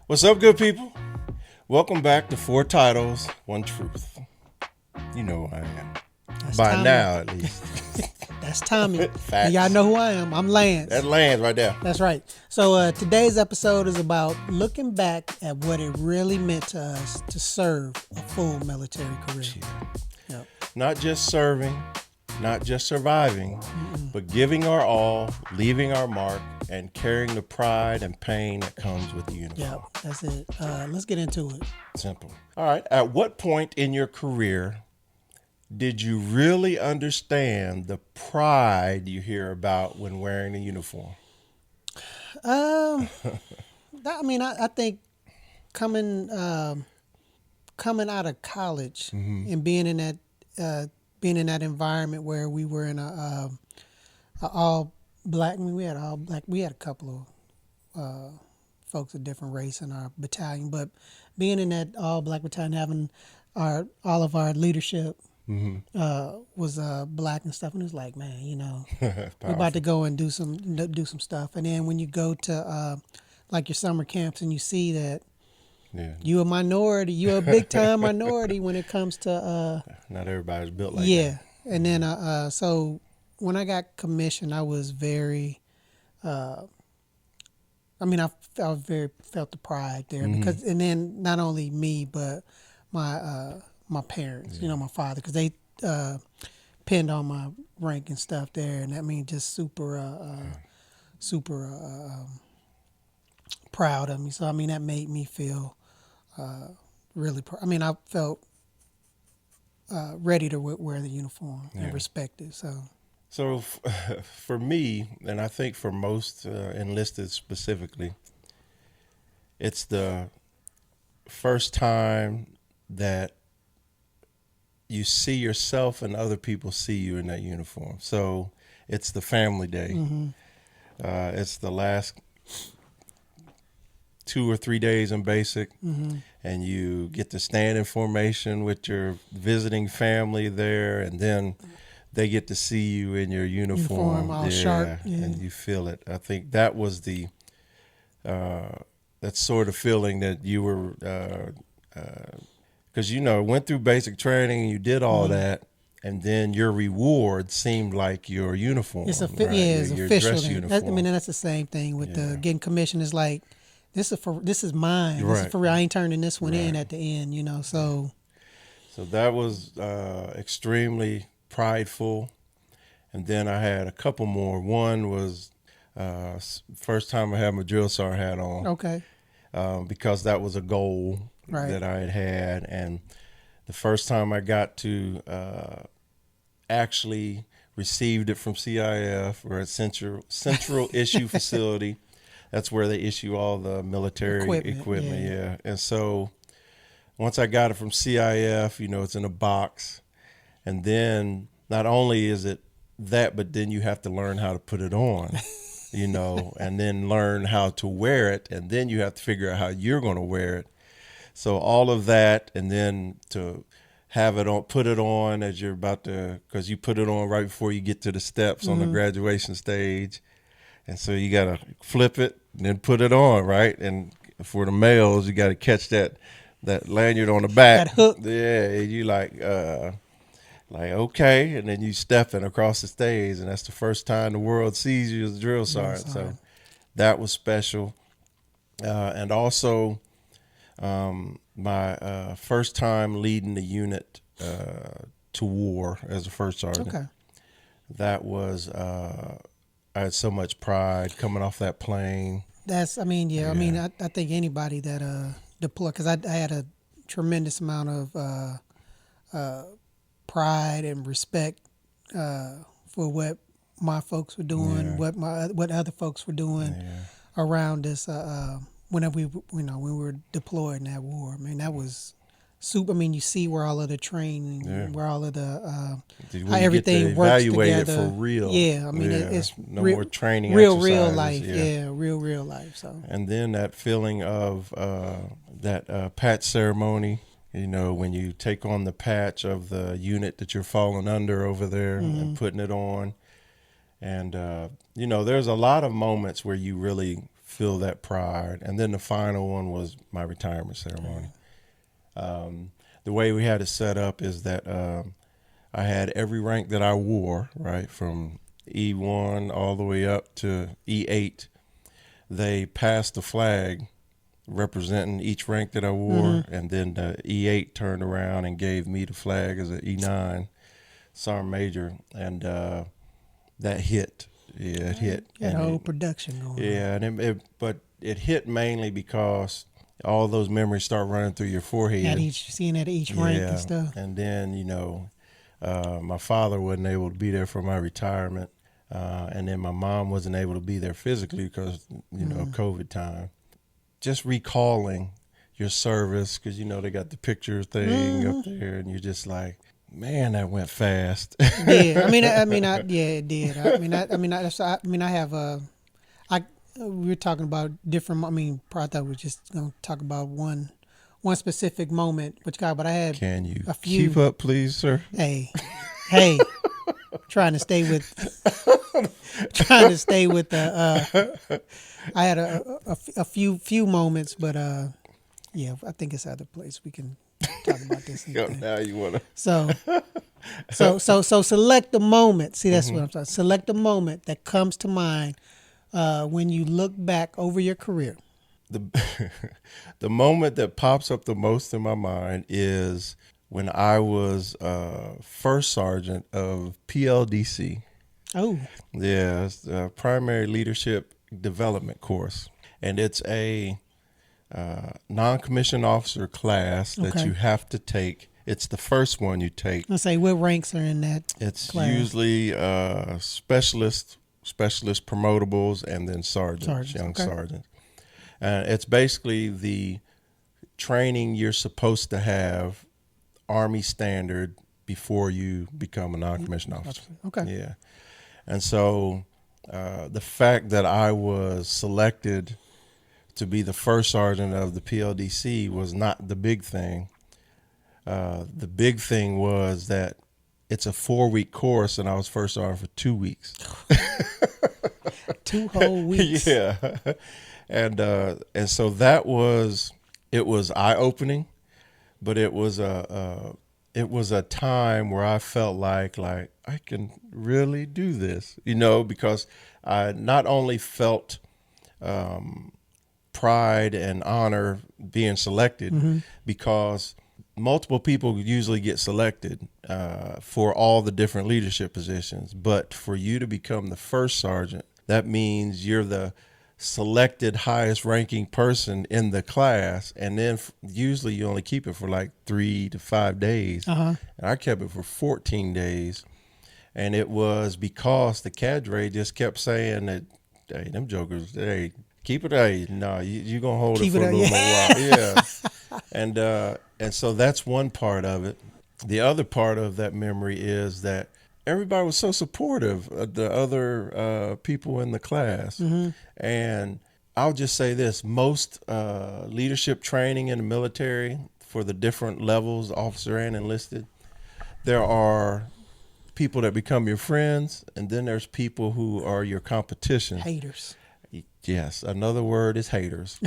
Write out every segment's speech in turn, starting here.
What's up, good people? Welcome back to Four Titles, One Truth. You know who I am. That's By Tommy. now, at least. That's Tommy. Facts. And y'all know who I am. I'm Lance. That lands right there. That's right. So today's episode is about looking back at what it really meant to us to serve a full military career. Yep. Not just serving, not just surviving, but giving our all, leaving our mark, and carrying the pride and pain that comes with the uniform. Yep, that's it. Let's get into it. Simple. All right. At what point in your career did you really understand the pride you hear about when wearing a uniform? I think coming out of college and being in that environment where we were in a all black. I mean, we had all black. We had a couple of folks of different race in our battalion, but being in that all black battalion, having all of our leadership was black and stuff, and it was like, man, we're about to go and do some stuff. And then when you go to like your summer camps and you see that you're a minority, you're a big time minority when it comes to Not everybody's built like that. And then so when I got commissioned, I was very I felt the pride there because, and then not only me but my parents, my father, because they pinned on my rank and stuff there, and I mean just super proud of me. So I mean that made me feel really proud. I mean I felt ready to wear the uniform and respect it. So for me, and I think for most enlisted specifically, it's the first time that you see yourself and other people see you in that uniform. So it's the family day. It's the last 2 or 3 days in basic, and you get to stand in formation with your visiting family there, and then they get to see you in your uniform all sharp, and you feel it. I think that was the that sort of feeling that you were because went through basic training and you did all that, and then your reward seemed like your uniform. It's right? it's your official. dress uniform. That's the same thing with getting commissioned. It's like this is mine. This is for real. I ain't turning this one in at the end. So that was extremely prideful. And then I had a couple more. One was first time I had my drill sergeant hat on. Okay. Because that was a goal that I had. And the first time I got to actually received it from CIF, or at Central Issue Facility. That's where they issue all the military equipment. And so once I got it from CIF, it's in a box. And then not only is it that, but then you have to learn how to put it on, and then learn how to wear it. And then you have to figure out how you're going to wear it. So all of that, and then to have it on, put it on as you're about to, because you put it on right before you get to the steps on the graduation stage. And so you got to flip it and then put it on, right? And for the males, you got to catch that lanyard on the back. That hook. Yeah, and you like, okay. And then you stepping across the stage, and that's the first time the world sees you as a drill sergeant. So that was special. And also my first time leading the unit to war as a first sergeant. Okay. That was, I had so much pride coming off that plane. I think anybody that deployed, because I had a tremendous amount of pride and respect for what my folks were doing, what other folks were doing around us whenever when we were deployed in that war. I mean, that was super. I mean, you see where all of the training, where all of the how everything works together. For real. Yeah, I mean, it's no more training. Real exercises. life. Real life. So. And then that feeling of that patch ceremony. When you take on the patch of the unit that you're falling under over there and putting it on. And, there's a lot of moments where you really feel that pride. And then the final one was my retirement ceremony. The way we had it set up is that I had every rank that I wore, right, from E1 all the way up to E8. They passed the flag representing each rank that I wore, and then the E8 turned around and gave me the flag as an E9 Sergeant Major, and that hit. Yeah, it hit. Got a whole production going on. Yeah, and but it hit mainly because all those memories start running through your forehead. Seeing at each rank and stuff. And then, my father wasn't able to be there for my retirement, and then my mom wasn't able to be there physically because, COVID time. Just recalling your service, because, they got the picture thing up there, and you're just like, man, that went fast. Yeah, it did. We were talking about different. Probably thought we were just gonna talk about one specific moment, but I had. Can you keep up, please, sir? Hey, trying to stay with. I had a few moments, but I think it's other place we can talk about this. Now you wanna. So select the moment. See, that's what I'm saying. Select the moment that comes to mind when you look back over your career. The moment that pops up the most in my mind is when I was first sergeant of PLDC. Oh. Yeah, it's the Primary Leadership Development course, and it's a non-commissioned officer class that you have to take. It's the first one you take. Let's say what ranks are in that. It's class? Usually specialist promotables, and then sergeants. Young sergeants. It's basically the training you're supposed to have, Army standard, before you become a non-commissioned officer. Okay. Yeah. And so the fact that I was selected to be the first sergeant of the PLDC was not the big thing. The big thing was that it's a 4-week course, and I was first sergeant for 2 weeks. 2 whole weeks. Yeah. And so it was eye-opening, but it was a time where I felt like I can really do this, because I not only felt pride and honor being selected, because multiple people usually get selected for all the different leadership positions, but for you to become the first sergeant, that means you're the selected highest ranking person in the class, and then usually you only keep it for like 3 to 5 days. And I kept it for 14 days, and it was because the cadre just kept saying that, hey, them jokers, hey, keep it, hey, no, you gonna hold it for a little more while. And so that's one part of it. The other part of that memory is that everybody was so supportive of the other people in the class. And I'll just say this, most leadership training in the military for the different levels, officer and enlisted, there are people that become your friends, and then there's people who are your competition. Haters. Yes, another word is haters.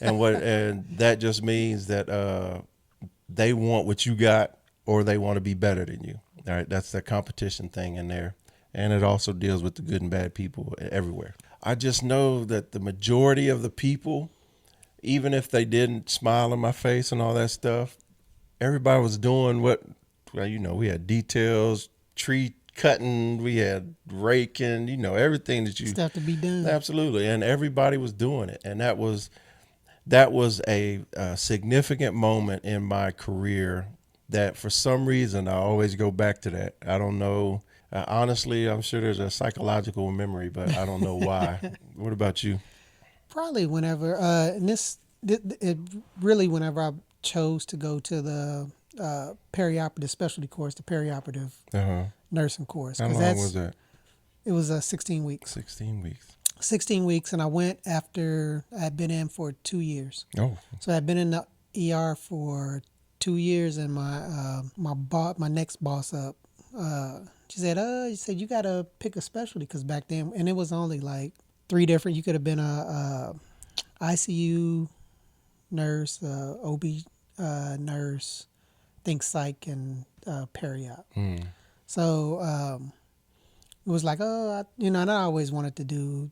and that just means that they want what you got, or they want to be better than you. All right, that's the competition thing in there. And it also deals with the good and bad people everywhere. I just know that the majority of the people, even if they didn't smile in my face and all that stuff, everybody was doing what, we had details, tree cutting, we had raking, everything that you stuff to be done. Absolutely, and everybody was doing it, and that was a significant moment in my career that for some reason I always go back to that. I don't know. Honestly, I'm sure there's a psychological memory, but I don't know why. What about you? Probably whenever, whenever I chose to go to the perioperative specialty course, the perioperative nursing course. How long was that? It was 16 weeks. 16 weeks. 16 weeks, and I went after I had been in for 2 years. Oh. So I had been in the ER for 2 years, and my next boss up, she said, you got to pick a specialty, because back then, and it was only like 3 different. You could have been ICU nurse, OB nurse, think psych, and peri-op. So it was like, and I always wanted to do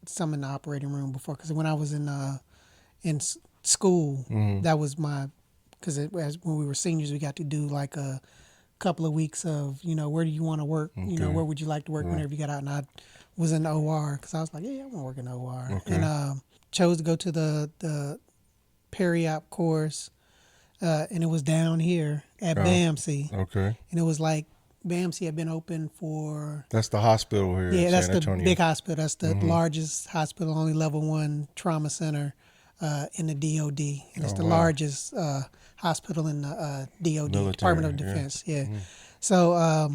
some in the operating room before, because when I was in school, that was my, because when we were seniors, we got to do like a couple of weeks of, where do you want to work? Okay. Where would you like to work whenever you got out? And I was in the OR, because I was like, yeah, I want to work in the OR. Okay. And chose to go to the peri-op course, and it was down here at BAMC. Okay. And it was like, BAMC had been open for... That's the hospital here in that's San Antonio. The big hospital. That's the largest hospital, only level 1 trauma center in the DOD. And it's the largest hospital in the DOD, Military, Department of Defense. Yeah. So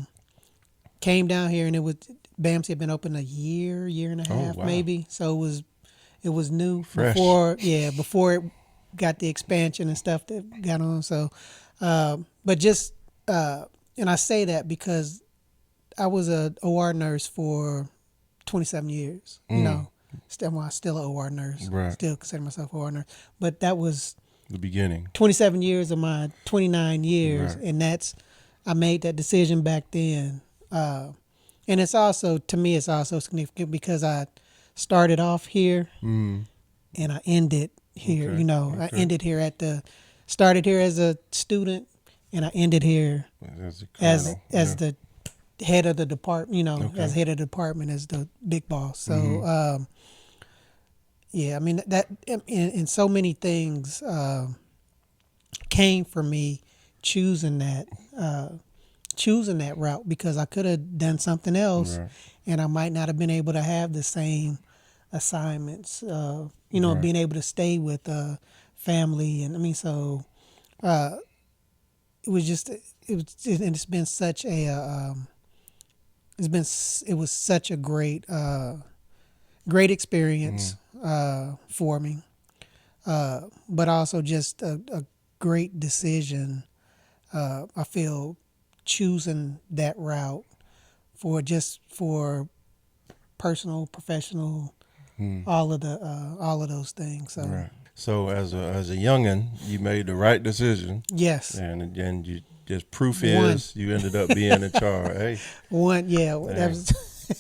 came down here, and it was... BAMC had been open a year and a half, maybe. So it was new. Fresh. Before it got the expansion and stuff that got on. So, but just... and I say that because I was a OR nurse for 27 years. Still an OR nurse. Right. Still consider myself an OR nurse. But that was the beginning. 27 years of my 29 years, right. And I made that decision back then. And it's also, to me, it's also significant because I started off here and I ended here. Okay. I ended here started here as a student. And I ended here as the head of the department, as head of the department, as the big boss. So, I mean, that and so many things came from me choosing that route, because I could have done something else, right. And I might not have been able to have the same assignments, right. Being able to stay with family. And I mean, so... it's been such a great experience for me, but also just a great decision. I feel choosing that route for personal, professional, all of those things. So. Right. So as a youngin, you made the right decision. Yes. And again, proof is you ended up being in charge. Hey. One, yeah. That was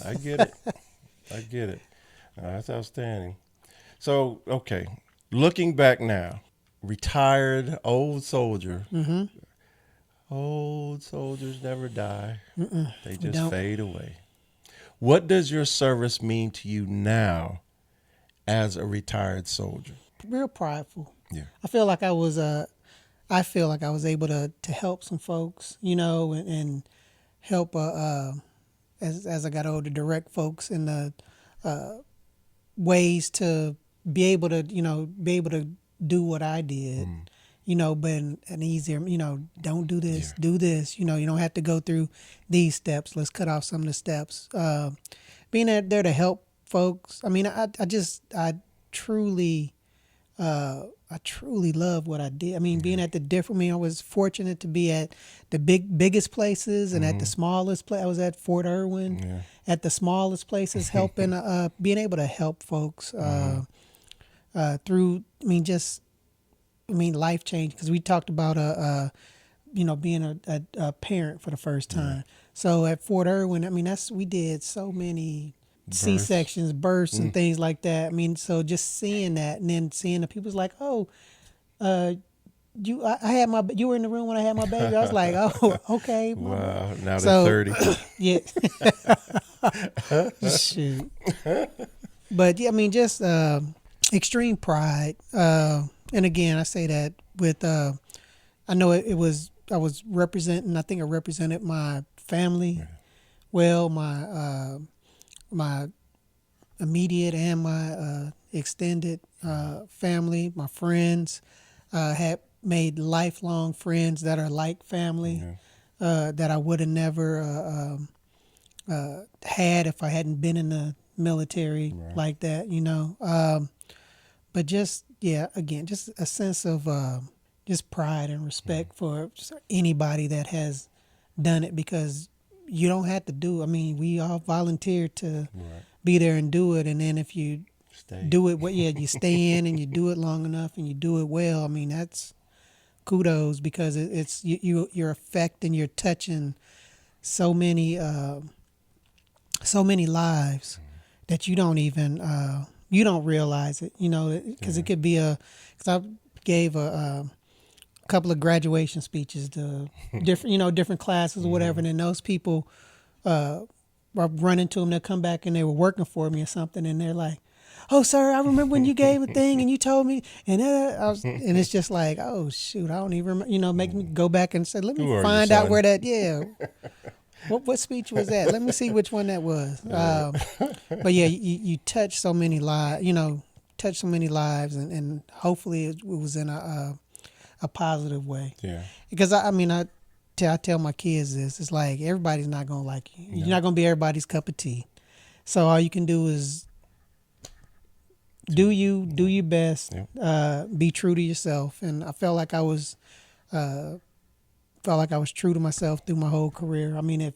I get it. That's outstanding. So, okay, looking back now, retired old soldier. Mm-hmm. Old soldiers never die. They just fade away. What does your service mean to you now as a retired soldier? Real prideful. Yeah. I feel like I was able to help some folks, and help as I got older, direct folks in the ways to be able to do what I did, but in an easier, don't do this, do this, you don't have to go through these steps. Let's cut off some of the steps. Being there to help folks. I mean, I truly love what I did. I mean, being at I was fortunate to be at the biggest places and at the smallest place. I was at Fort Irwin, at the smallest places, helping, being able to help folks through. Life change, because we talked about being a parent for the first time. So at Fort Irwin, we did so many C-sections, births, and things like that. I mean, so just seeing that, and then seeing the people's like, oh, you were in the room when I had my baby. I was like, oh, okay. Wow, now they're 30. Yeah. Shoot. But yeah, just extreme pride. And again, I say that with, I know I was representing, I think I represented my family well, my immediate and my extended family, my friends, had made lifelong friends that are like family, that I would have never had if I hadn't been in the military like that, But just, again, just a sense of just pride and respect for anybody that has done it, because you don't have to do. I mean, we all volunteered to be there and do it, and then if you do it. What? Yeah, you stay in and you do it long enough and you do it well. I mean, that's kudos because it's you're affecting, you're touching so many lives that you don't even you don't realize it. Because it could be because I gave a couple of graduation speeches to different classes or whatever, and then those people I run into them, they'll come back and they were working for me or something, and they're like, "Oh, sir, I remember when you gave a thing and you told me," and and it's just like, "Oh shoot, I don't even remember." Make me go back and say, "Let me find out where that." Yeah, what speech was that? Let me see which one that was. But yeah, you touch so many lives. Touch so many lives, and hopefully it was in a positive way. Yeah. Because I tell my kids this. It's like everybody's not gonna like you. You're not gonna be everybody's cup of tea. So all you can do is do your best. Yeah. Be true to yourself. And I felt like I was true to myself through my whole career. I mean,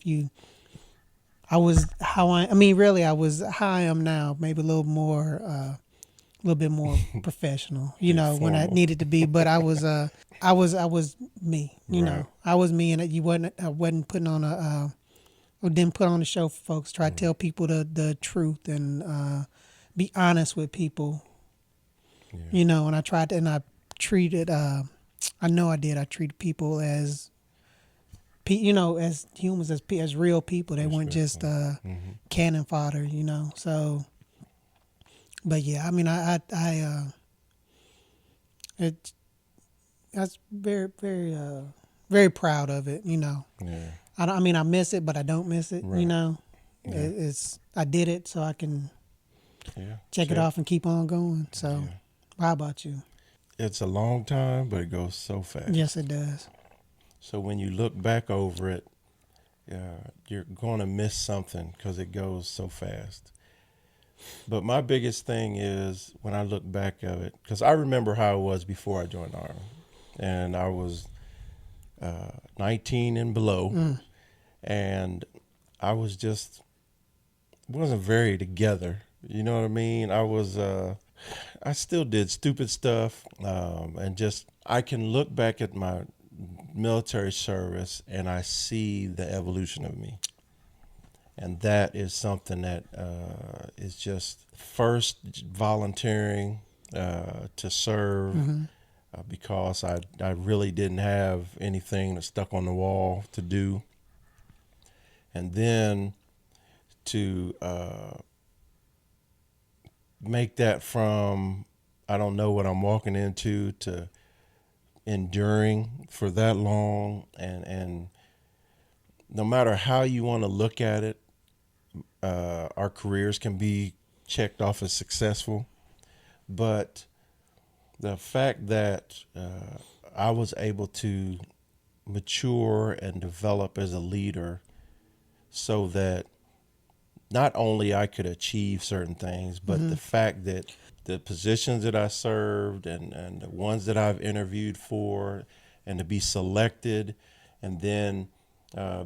I was really I was how I am now. Maybe a little bit more professional, when I needed to be. But I was me, Right. I was me, and I wasn't putting on or didn't put on a show for folks. Try to tell people the truth and be honest with people, Yeah. and I treated, I know I did. I treated people as as humans, as real people. They weren't just cannon fodder, So, but yeah, I mean, I was very, very, very proud of it. Yeah. I miss it, but I don't miss it. Right. Yeah. I did it so I can check it off and keep on going. So, how about you? It's a long time, but it goes so fast. Yes, it does. So when you look back over it, you're going to miss something because it goes so fast. But my biggest thing is when I look back at it, because I remember how it was before I joined the Army. And I was 19 and below. And I was wasn't very together. You know what I mean? I still did stupid stuff. And I can look back at my military service and I see the evolution of me. And that is something that is just first volunteering to serve because I really didn't have anything that stuck on the wall to do. And then to make that from I don't know what I'm walking into to enduring for that long, and no matter how you want to look at it, our careers can be checked off as successful, but the fact that I was able to mature and develop as a leader so that not only I could achieve certain things, but the fact that the positions that I served and the ones that I've interviewed for and to be selected, and then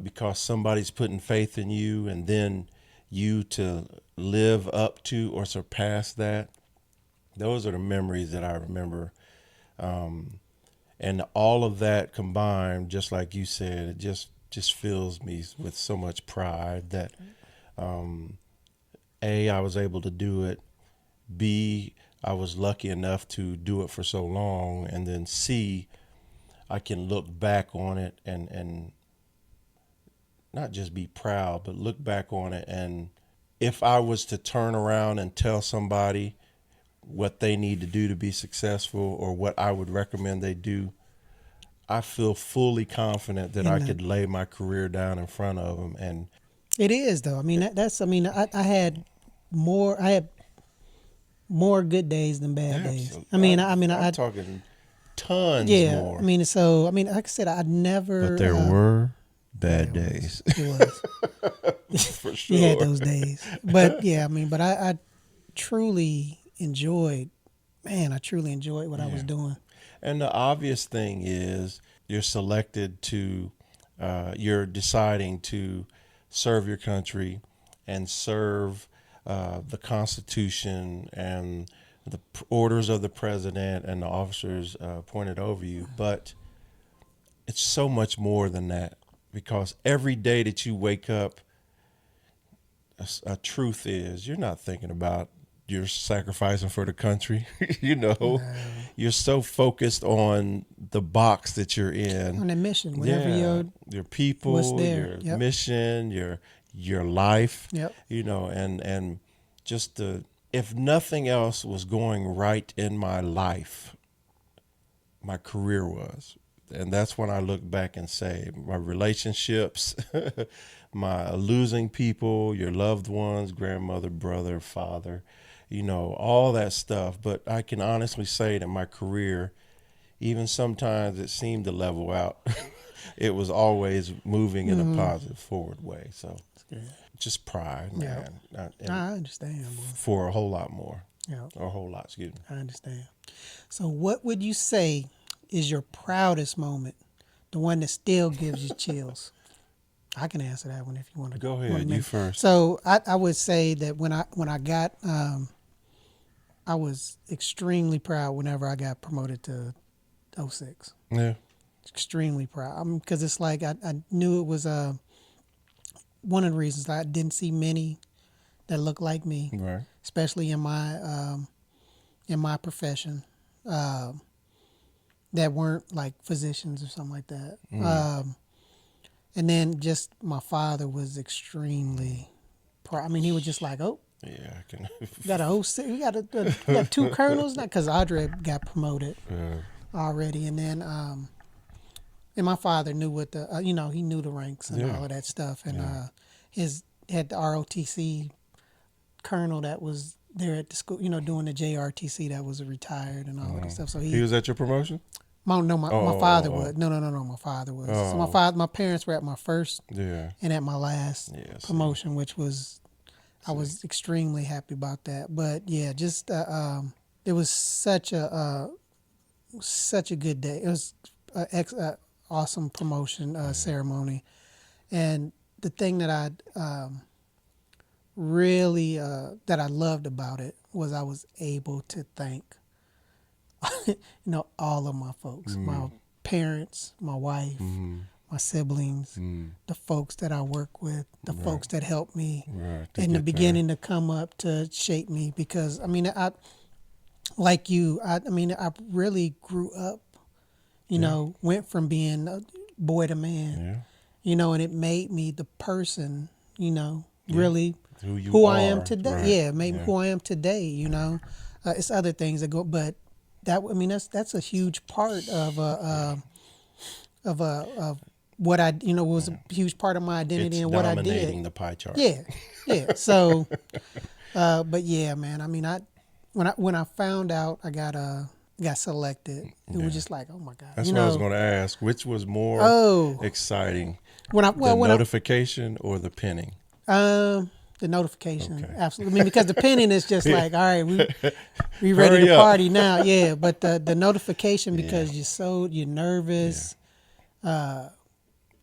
because somebody's putting faith in you, and then you to live up to or surpass that, those are the memories that I remember. And all of that combined, just like you said, it just fills me with so much pride that A, I was able to do it. B, I was lucky enough to do it for so long. And then C, I can look back on it and not just be proud, but look back on it. And if I was to turn around and tell somebody what they need to do to be successful or what I would recommend they do, I feel fully confident that I could lay my career down in front of them. And it is, though. I mean, I had more good days than bad days. I'm talking tons more. Like I said, I never. But there were bad days. It was. For sure. You had those days. But yeah, but I truly enjoyed what I was doing. And the obvious thing is you're deciding to serve your country and serve the Constitution and the orders of the president and the officers appointed over you, but it's so much more than that, because every day that you wake up, a truth is you're not thinking about you're sacrificing for the country. No. You're so focused on the box that you're in, on the mission, whatever your people, your mission, your life, and just if nothing else was going right in my life, my career was. And that's when I look back and say my relationships, my losing people, your loved ones, grandmother, brother, father, all that stuff. But I can honestly say that my career, even sometimes it seemed to level out, it was always moving in a positive, forward way. So just pride, man. I understand. For a whole lot more. Or a whole lot, excuse me. I understand. So what would you say is your proudest moment, the one that still gives you chills? I can answer that one if you want to. Go ahead, you first. So I would say that when I got, I was extremely proud whenever I got promoted to 06. Yeah. Extremely proud. Because it's like I knew it was one of the reasons I didn't see many that looked like me, right? Especially in my profession. That weren't like physicians or something like that. And then just my father was extremely proud. I mean, he was just like, oh, yeah, I can. We got two colonels now, because Audrey got promoted already. And then, and my father knew what he knew the ranks and all of that stuff. And had the ROTC colonel that was there at the school, doing the JRTC that was retired and all of that stuff. So he was at your promotion? My father was. No, my father was. So my parents were at my first and at my last promotion, which was, I was extremely happy about that. But yeah, just it was such a good day. It was an awesome promotion ceremony, and the thing that I really that I loved about it was I was able to thank all of my folks, my parents, my wife, my siblings, the folks that I work with, the folks that helped me in the beginning to come up to shape me. Because I mean, I really grew up, went from being a boy to man, and it made me the person, really who I am today. Right. Yeah, made me who I am today. It's other things that go, but that's a huge part of what I was a huge part of my identity and what I did. Dominating the pie chart. Yeah. So, but yeah, man. I mean, when I found out I got selected, it was just like, oh my God. That's what I was going to ask. Which was more exciting, the notification or the pinning? The notification, absolutely. I mean, because the pinning is just like, all right, we ready to party now. Yeah, but the notification, because you're nervous. Yeah.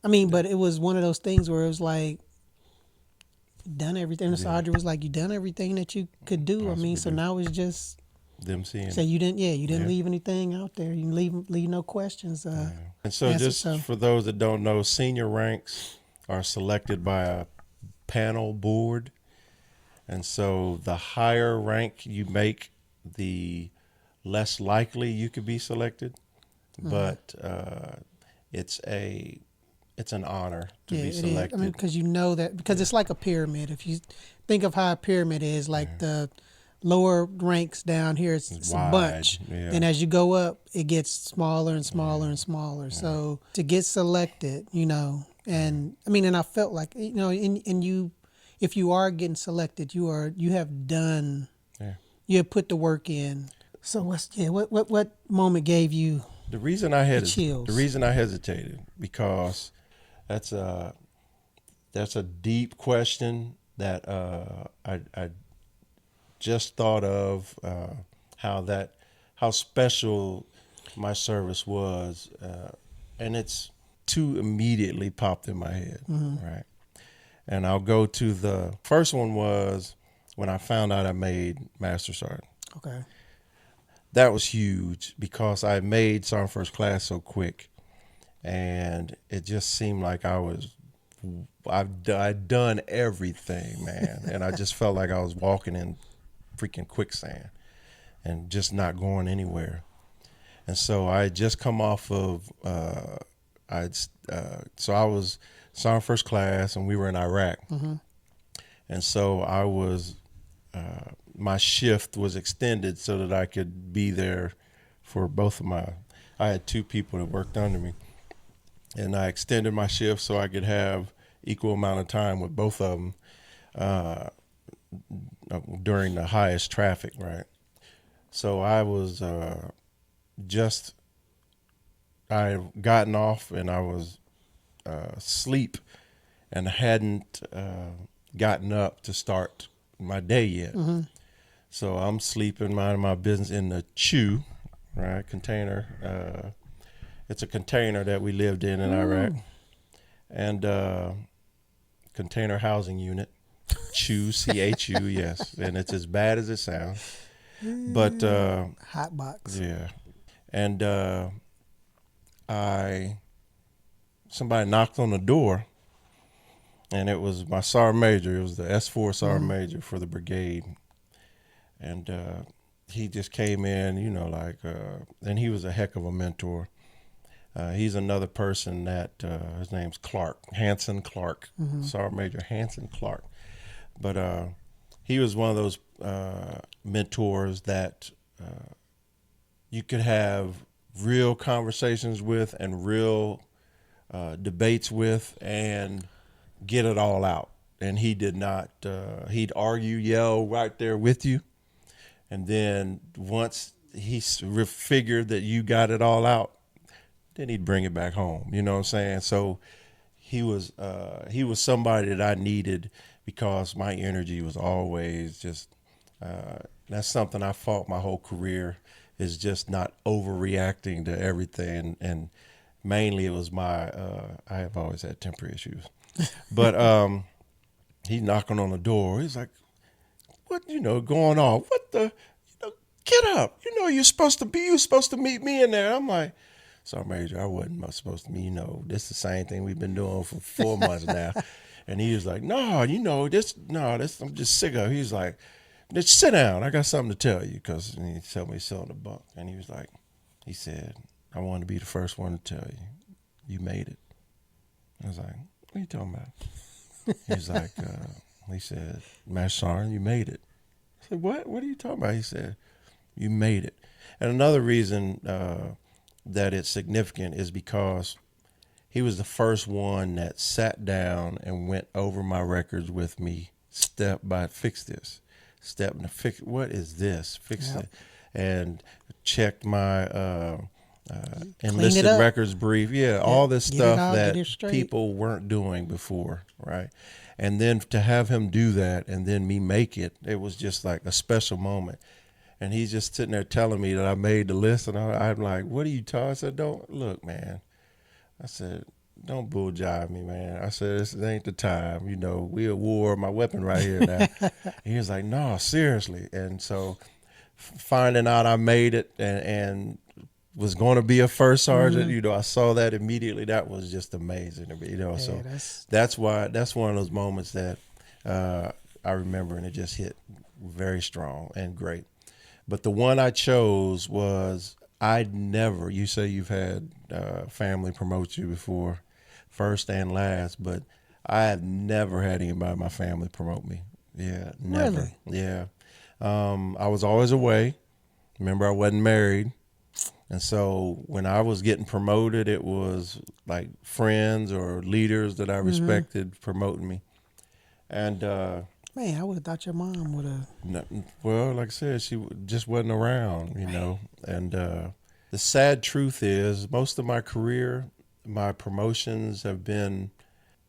But it was one of those things where it was like, done everything. And Audrey was like, you done everything that you could do. So now it's just them seeing. So you didn't leave anything out there. You didn't leave no questions. And so for those that don't know, senior ranks are selected by a panel board, and so the higher rank you make, the less likely you could be selected. But it's an honor to be selected. Because because it's like a pyramid. If you think of how a pyramid is, like the lower ranks down here, it's a bunch, and as you go up, it gets smaller and smaller and smaller. So to get selected, and I felt like, if you are getting selected, you have done, you have put the work in. So what moment gave you the reason I hesitated, because that's a deep question that I just thought of, how special my service was, and it's two immediately popped in my head, right? And I'll go to the first one was when I found out I made Master Sergeant. Okay. That was huge because I made Sergeant First Class so quick, and it just seemed like I'd done everything, man, and I just felt like I was walking in freaking quicksand and just not going anywhere. And so I had just come off of so I was Sergeant First Class, and we were in Iraq, and so I was. My shift was extended so that I could be there for both of I had two people that worked under me, and I extended my shift so I could have equal amount of time with both of them during the highest traffic, right? So I was I had gotten off, and I was asleep and hadn't gotten up to start my day yet. So I'm sleeping, minding my business in the CHU, right, container. It's a container that we lived in Iraq, and container housing unit, CHU, CHU, yes, and it's as bad as it sounds. But hot box. Yeah, and somebody knocked on the door, and it was my sergeant major. It was the S4 sergeant major for the brigade. And he just came in, and he was a heck of a mentor. He's another person that his name's Hanson Clark, Sergeant Major Hanson Clark. But he was one of those mentors that you could have real conversations with and real debates with and get it all out. And he did not, he'd argue, yell right there with you. And then once he figured that you got it all out, then he'd bring it back home. You know what I'm saying? So he was somebody that I needed because my energy was always just, that's something I fought my whole career, is just not overreacting to everything. And mainly it was I have always had temper issues. But he's knocking on the door. He's like, what, going on? What the, get up. You're supposed to meet me in there. I'm like, Sergeant Major, I wasn't supposed to meet, this is the same thing we've been doing for 4 months now. And he was like, no, I'm just sick of it. He's like, just sit down. I got something to tell you. Because he told me he's selling the bunk. And he said, I want to be the first one to tell you, you made it. I was like, what are you talking about? He's like, he said, Master Sergeant, you made it. I said, what? What are you talking about? He said, you made it. And another reason that it's significant is because he was the first one that sat down and went over my records with me, fix this, what is this, fix it, and checked my enlisted records brief, all this stuff that people weren't doing before, right? And then to have him do that and then me make it, it was just like a special moment. And he's just sitting there telling me that I made the list, and I'm like, what are you talking? I said, don't, look, man. I said, don't bull jive me, man. I said, this ain't the time. We at war, my weapon right here now. He was like, no, seriously. And so finding out I made it and was going to be a first sergeant, I saw that immediately. That was just amazing to me, so that's one of those moments that I remember, and it just hit very strong and great. But the one I chose was, you say you've had family promote you before, first and last, but I have never had anybody in my family promote me. Yeah, never. Really? Yeah. I was always away. Remember, I wasn't married. And so when I was getting promoted, it was like friends or leaders that I respected promoting me. And man, I would have thought your mom would have. No, well, like I said, she just wasn't around, And the sad truth is, most of my career, my promotions have been,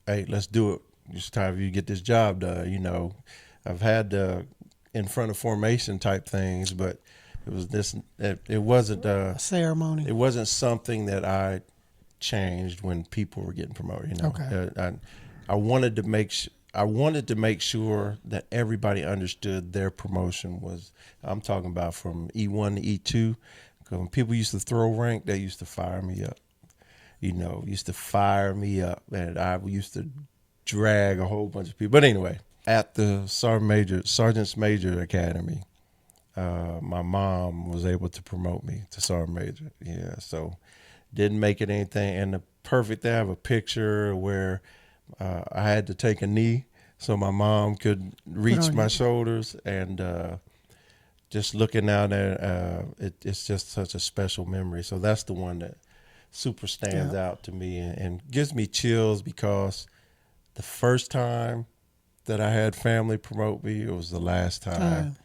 hey, let's do it. It's time for you to get this job done. I've had in front of formation type things, but it was this. It wasn't a ceremony. It wasn't something that I changed when people were getting promoted. Okay. I wanted to I wanted to make sure that everybody understood their promotion was, I'm talking about from E1 to E2. Because when people used to throw rank, they used to fire me up. Used to fire me up. And I used to drag a whole bunch of people. But anyway, at the Sergeant's Major Academy, my mom was able to promote me to Sergeant Major. Yeah, so didn't make it anything. And the perfect thing, I have a picture where I had to take a knee so my mom could reach my shoulders, and just looking out there, it's just such a special memory. So that's the one that super stands out to me and gives me chills, because the first time that I had family promote me, it was the last time,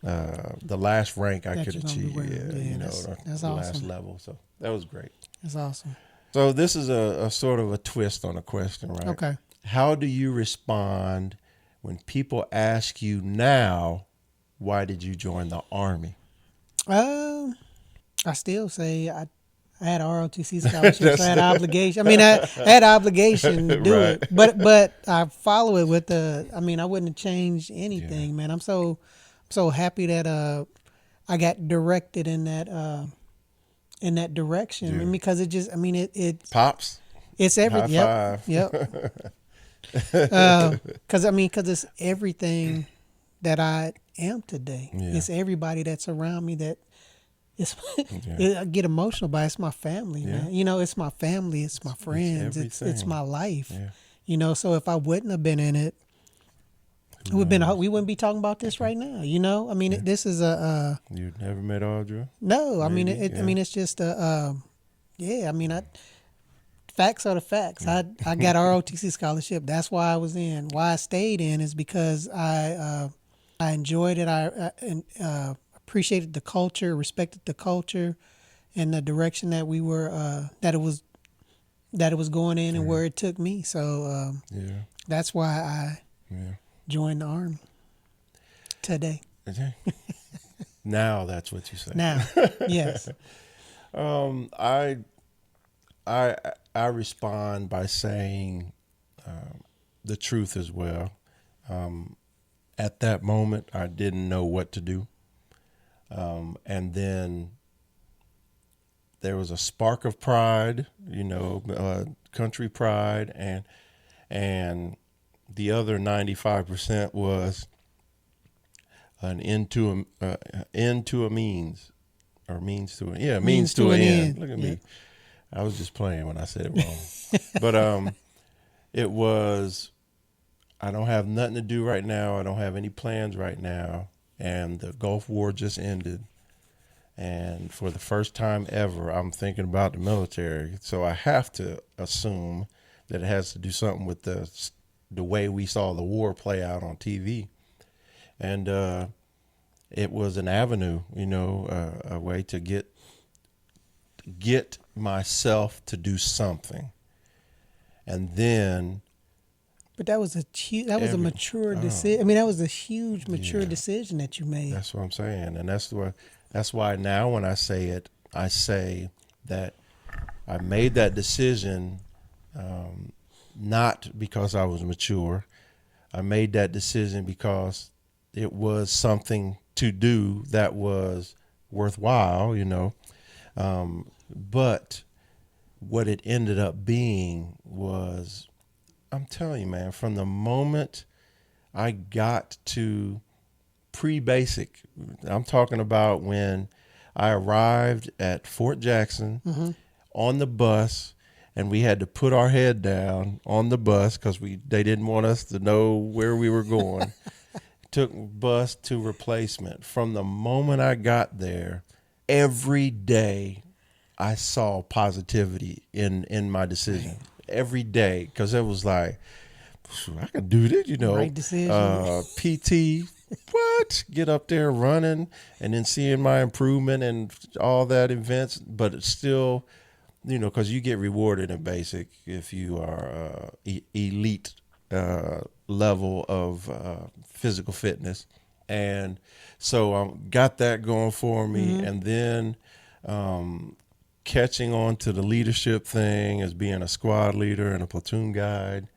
the last rank I could achieve. That's the awesome. Last level. So that was great. That's awesome. So this is a sort of a twist on a question, right? Okay. How do you respond when people ask you now, why did you join the Army? I still say I had ROTC scholarship, so I had obligation. I had obligation to do it, but I follow it with I wouldn't have changed anything, man. I'm so happy that I got directed in that direction, because it just, it pops. It's everything. High five. Yep. Because it's everything that I am today. Yeah. It's everybody that's around me that I get emotional by. It's my family, man. It's my family. It's my friends. It's my life. Yeah. So if I wouldn't have been in it, we wouldn't be talking about this right now. This is a. You never met Audra? No, it's just facts are the facts. I got ROTC scholarship. That's why I was in. Why I stayed in is because I enjoyed it. I appreciated the culture, respected the culture, and the direction that we were that it was going in, and where it took me. So that's why I joined the Army today. Now that's what you say. Now, yes. I respond by saying the truth as well. At that moment, I didn't know what to do. And then there was a spark of pride, country pride, and the other 95% was an end to a means, or means to an end. Look at me. I was just playing when I said it wrong. But it was, I don't have nothing to do right now. I don't have any plans right now. And the Gulf War just ended. And for the first time ever, I'm thinking about the military. So I have to assume that it has to do something with the way we saw the war play out on TV. And it was an avenue, a way to get myself to do something. And then, but that was a mature decision. That was a huge mature decision that you made. That's what I'm saying. And that's why now when I say it, I say that I made that decision not because I was mature. I made that decision because it was something to do that was worthwhile, but what it ended up being was, I'm telling you, man, from the moment I got to pre-basic, I'm talking about when I arrived at Fort Jackson on the bus, and we had to put our head down on the bus because they didn't want us to know where we were going. Took bus to replacement. From the moment I got there, every day I saw positivity in my decision. Every day, because it was like, I can do this, Right decision. PT, what? Get up there running, and then seeing my improvement and all that events. But it's still, because you get rewarded in basic if you are elite level of physical fitness. And so I got that going for me. And then catching on to the leadership thing as being a squad leader and a platoon guide.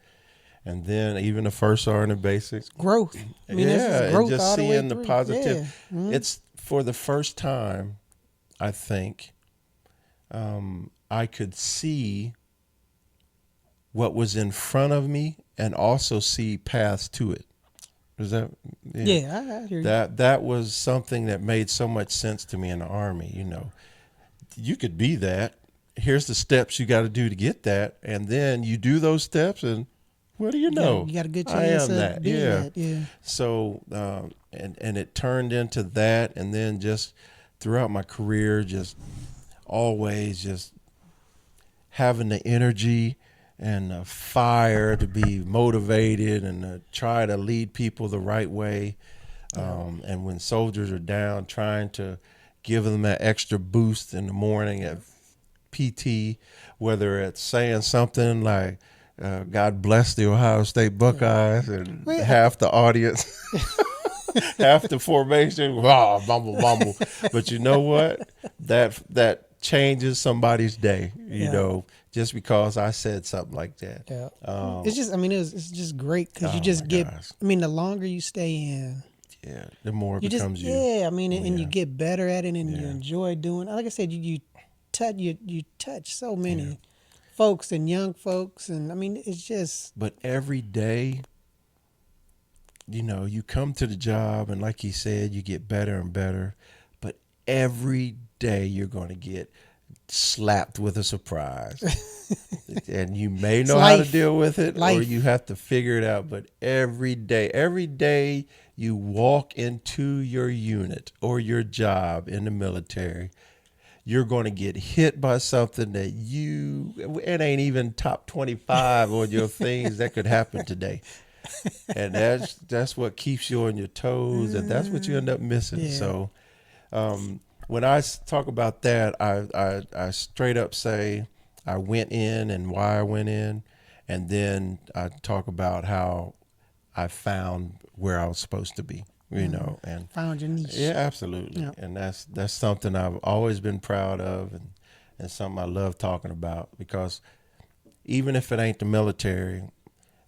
And then even the first sergeant in basics. Growth. I mean, yeah, growth and just all the way seeing the through. positive. Yeah. Mm-hmm. It's for the first time, I think, I could see what was in front of me and also see paths to it. Is that? Yeah, I hear you. That was something that made so much sense to me in the Army. You know, you could be that. Here's the steps you got to do to get that, and then you do those steps, and what do you know? You got a good chance of being that. Yeah. So, and it turned into that, and then just throughout my career, just always just having the energy and the fire to be motivated and try to lead people the right way. And when soldiers are down, trying to give them that extra boost in the morning at PT, whether it's saying something like, God bless the Ohio State Buckeyes, and half the audience, half the formation, bumble. But you know what? That changes somebody's day, you know, just because I said something like that. Yeah. It's just, I mean, it's just great because you just get, I mean, the longer you stay in, the more it becomes you. Yeah, I mean, and you get better at it, and you enjoy doing it. Like I said, you touch so many folks and young folks, and I mean, it's just. But every day, you know, you come to the job, and like he said, you get better and better. But every day, you're going to get slapped with a surprise, and you may know how to deal with it, or you have to figure it out. But every day you walk into your unit or your job in the military, you're going to get hit by something that it ain't even top 25 on your things that could happen today. And that's what keeps you on your toes, and that's what you end up missing. Yeah. So when I talk about that, I straight up say I went in and why I went in, and then I talk about how I found where I was supposed to be. You know, and found your niche. Yeah, absolutely. Yep. And that's something I've always been proud of, and something I love talking about, because even if it ain't the military,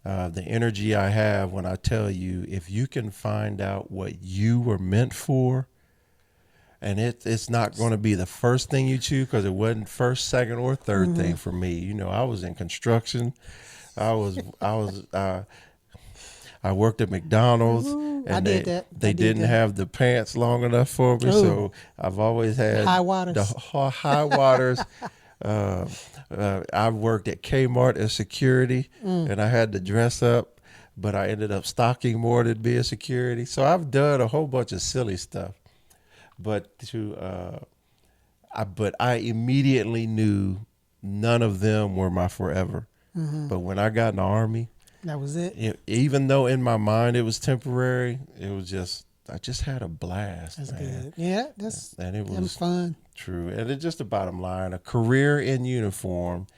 the energy I have when I tell you, if you can find out what you were meant for, and it's not going to be the first thing you choose, because it wasn't first, second, or third thing for me. You know, I was in construction. I worked at McDonald's, and they didn't have the pants long enough for me, so I've always had high waters. The high waters. I worked at Kmart as security, and I had to dress up, but I ended up stocking more than being security. So I've done a whole bunch of silly stuff, but I immediately knew none of them were my forever. But when I got in the Army, that was it. Even though in my mind it was temporary, I just had a blast. That's man. good. Yeah, it was fun. True. And it's just the bottom line. A career in uniform,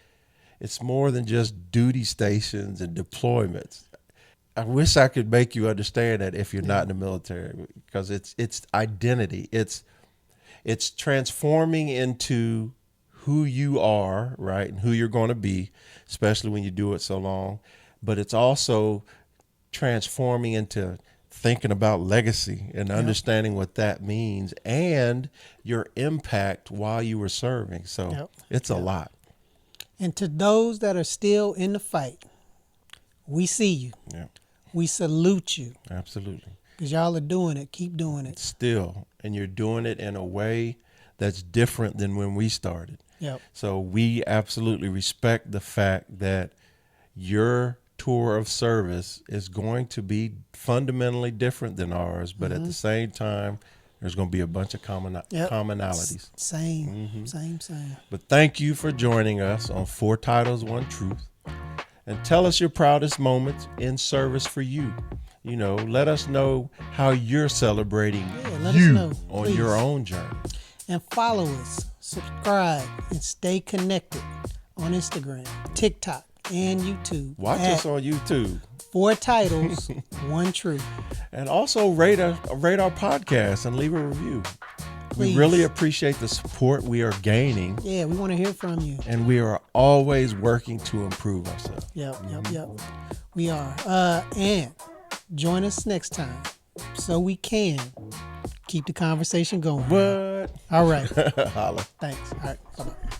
it's more than just duty stations and deployments. I wish I could make you understand that if you're not in the military, because it's identity. It's transforming into who you are, right, and who you're going to be, especially when you do it so long. But it's also transforming into thinking about legacy and understanding what that means and your impact while you were serving. So it's a lot. And to those that are still in the fight, we see you. Yeah. We salute you. Absolutely. Because y'all are doing it. Keep doing it. Still. And you're doing it in a way that's different than when we started. Yep. So we absolutely respect the fact that your tour of service is going to be fundamentally different than ours, but at the same time, there's going to be a bunch of commonalities. Same. But thank you for joining us on 4 Titles, 1 Truth. And tell us your proudest moments in service for you. You know, let us know how you're celebrating on your own journey. And follow us, subscribe, and stay connected on Instagram, TikTok, and YouTube. Watch us on YouTube. 4 Titles, 1 Truth. And also rate our podcast and leave a review. Please. We really appreciate the support we are gaining. Yeah, we want to hear from you. And we are always working to improve ourselves. Yep. We are. And join us next time so we can keep the conversation going. What? All right. Holla. Thanks. All right. Bye-bye.